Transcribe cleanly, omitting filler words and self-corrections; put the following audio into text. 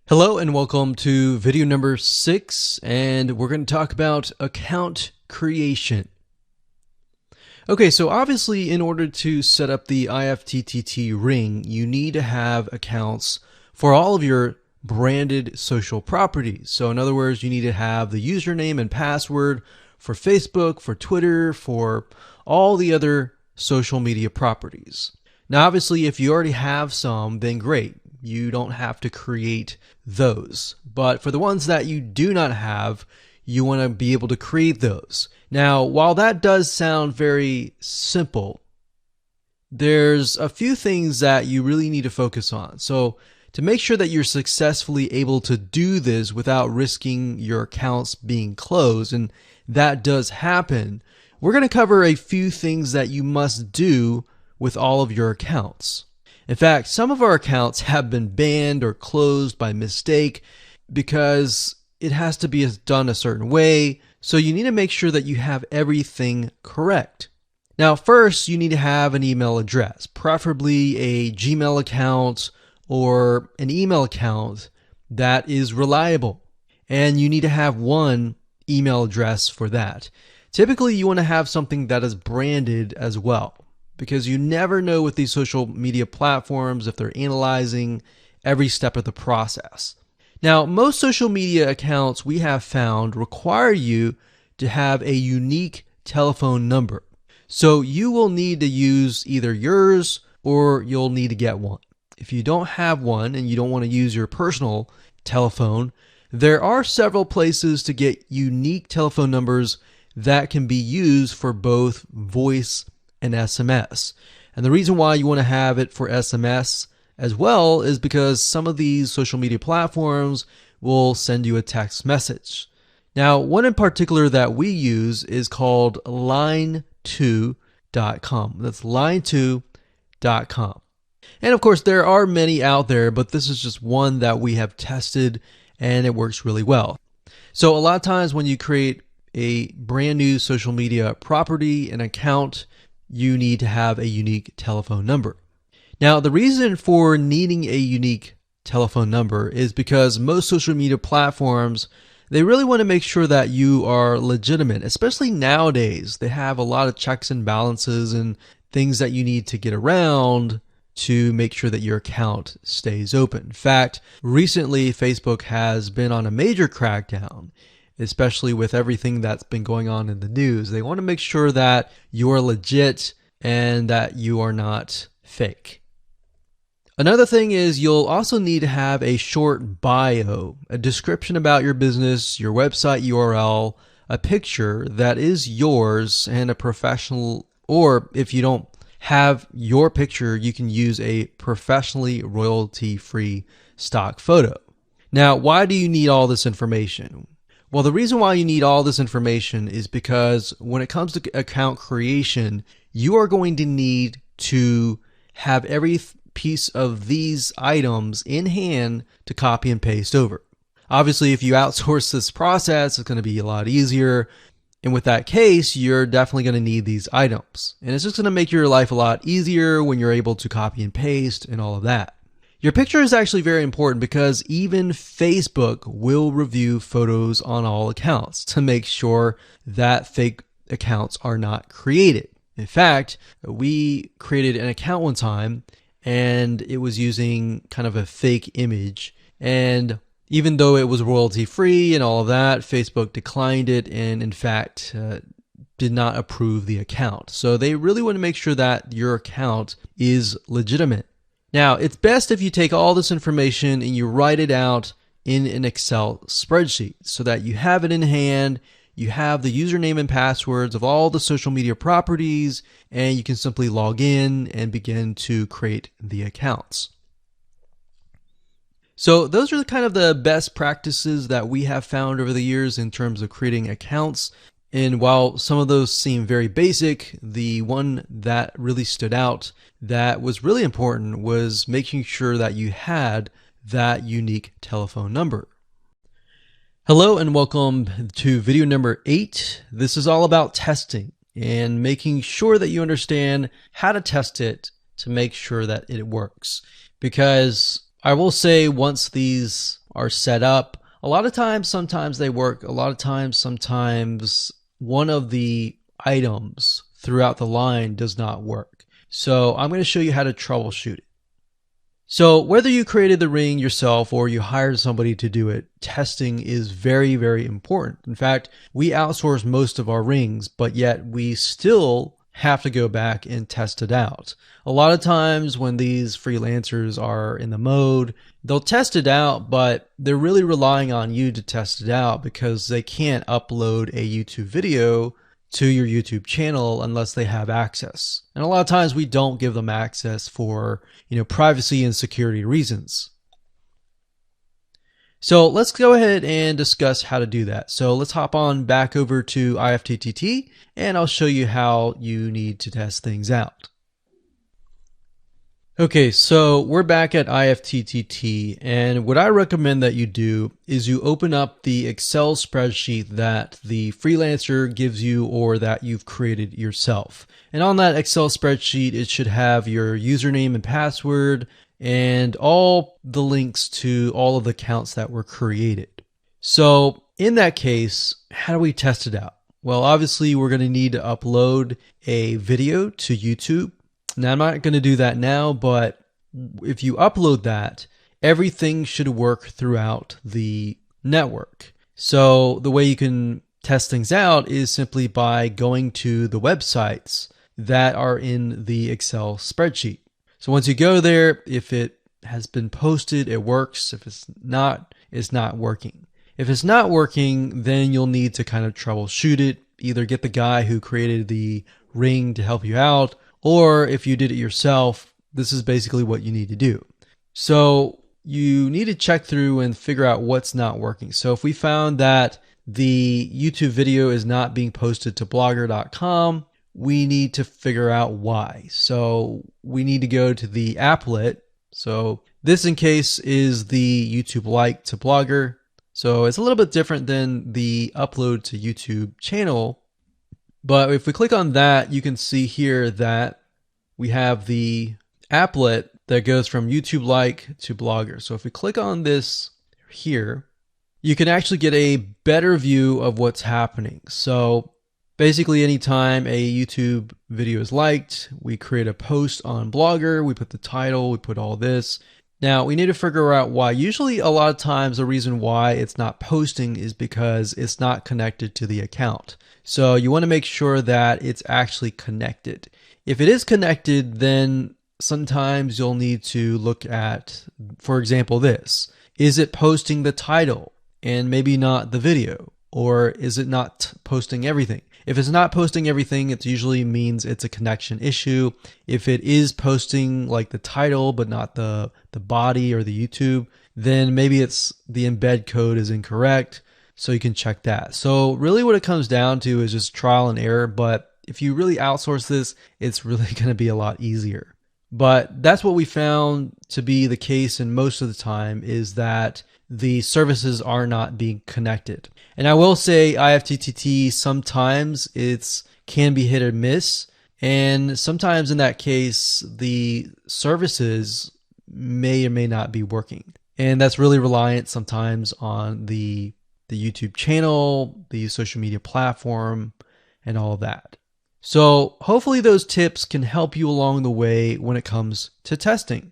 Hello and welcome to video number 6, and we're going to talk about account creation. Okay, so obviously in order to set up the IFTTT ring, you need to have accounts for all of your branded social properties. So in other words, you need to have the username and password for Facebook, for Twitter, for all the other social media properties. Now, obviously, if you already have some, then great. You don't have to create those. But for the ones that you do not have, you want to be able to create those. Now, while that does sound very simple, there's a few things that you really need to focus on. So to make sure that you're successfully able to do this without risking your accounts being closed, and that does happen, we're going to cover a few things that you must do with all of your accounts. In fact, some of our accounts have been banned or closed by mistake because it has to be done a certain way. So you need to make sure that you have everything correct. Now, first, you need to have an email address, preferably a Gmail account or an email account that is reliable. And you need to have one email address for that. Typically, you want to have something that is branded as well, because you never know with these social media platforms if they're analyzing every step of the process. Now, most social media accounts we have found require you to have a unique telephone number. So you will need to use either yours or you'll need to get one. If you don't have one and you don't want to use your personal telephone, there are several places to get unique telephone numbers that can be used for both voice and SMS. And the reason why you want to have it for SMS as well is because some of these social media platforms will send you a text message. Now, one in particular that we use is called line2.com. That's line2.com. And of course, there are many out there, but this is just one that we have tested and it works really well. So a lot of times when you create a brand new social media property, an account, you need to have a unique telephone number. Now, the reason for needing a unique telephone number is because most social media platforms, they really want to make sure that you are legitimate, especially nowadays. They have a lot of checks and balances and things that you need to get around to make sure that your account stays open. In fact, recently Facebook has been on a major crackdown, especially with everything that's been going on in the news. They want to make sure that you are legit and that you are not fake. Another thing is you'll also need to have a short bio, a description about your business, your website URL, a picture that is yours, and a professional, or if you don't have your picture, you can use a professionally royalty-free stock photo. Now, why do you need all this information? Well, the reason why you need all this information is because when it comes to account creation, you are going to need to have every piece of these items in hand to copy and paste over. Obviously, if you outsource this process, it's going to be a lot easier. And with that case, you're definitely going to need these items. And it's just going to make your life a lot easier when you're able to copy and paste and all of that. Your picture is actually very important because even Facebook will review photos on all accounts to make sure that fake accounts are not created. In fact, we created an account one time and it was using kind of a fake image. And even though it was royalty free and all of that, Facebook declined it and in fact did not approve the account. So they really want to make sure that your account is legitimate. Now, it's best if you take all this information and you write it out in an Excel spreadsheet so that you have it in hand, you have the username and passwords of all the social media properties, and you can simply log in and begin to create the accounts. So those are kind of the best practices that we have found over the years in terms of creating accounts. And while some of those seem very basic, the one that really stood out that was really important was making sure that you had that unique telephone number. Hello and welcome to video number 8. This is all about testing and making sure that you understand how to test it to make sure that it works. Because I will say once these are set up. A lot of times, sometimes they work. A lot of times, sometimes one of the items throughout the line does not work. So I'm going to show you how to troubleshoot it. So whether you created the ring yourself or you hired somebody to do it, testing is very, very important. In fact, we outsource most of our rings, but yet we still have to go back and test it out. A lot of times when these freelancers are in the mode, they'll test it out, but they're really relying on you to test it out because they can't upload a YouTube video to your YouTube channel unless they have access. And a lot of times we don't give them access for, privacy and security reasons. So let's go ahead and discuss how to do that. So let's hop on back over to IFTTT and I'll show you how you need to test things out. Okay, so we're back at IFTTT, and what I recommend that you do is you open up the Excel spreadsheet that the freelancer gives you or that you've created yourself. And on that Excel spreadsheet, it should have your username and password and all the links to all of the accounts that were created. So in that case, how do we test it out? Well, obviously we're going to need to upload a video to YouTube. Now, I'm not going to do that now, but if you upload that, everything should work throughout the network. So the way you can test things out is simply by going to the websites that are in the Excel spreadsheet. So once you go there, if it has been posted, it works. If it's not working. If it's not working, then you'll need to kind of troubleshoot it. Either get the guy who created the ring to help you out, or if you did it yourself, this is basically what you need to do. So you need to check through and figure out what's not working. So if we found that the YouTube video is not being posted to blogger.com, we need to figure out why. So we need to go to the applet. So this in case is the YouTube like to Blogger. So it's a little bit different than the upload to YouTube channel. But if we click on that, you can see here that we have the applet that goes from YouTube like to Blogger. So if we click on this here, you can actually get a better view of what's happening. So basically anytime a YouTube video is liked, we create a post on Blogger, we put the title, we put all this. Now we need to figure out why. Usually a lot of times the reason why it's not posting is because it's not connected to the account. So you want to make sure that it's actually connected. If it is connected, then sometimes you'll need to look at, for example, this. Is it posting the title and maybe not the video? Or is it not posting everything? If it's not posting everything, it usually means it's a connection issue. If it is posting like the title but not the body or the YouTube, then maybe it's the embed code is incorrect. So you can check that. So really what it comes down to is just trial and error. But if you really outsource this, it's really going to be a lot easier. But that's what we found to be the case, and most of the time is that the services are not being connected. And I will say IFTTT, sometimes it's can be hit or miss. And sometimes in that case, the services may or may not be working. And that's really reliant sometimes on the YouTube channel, the social media platform, and all of that. So hopefully those tips can help you along the way when it comes to testing.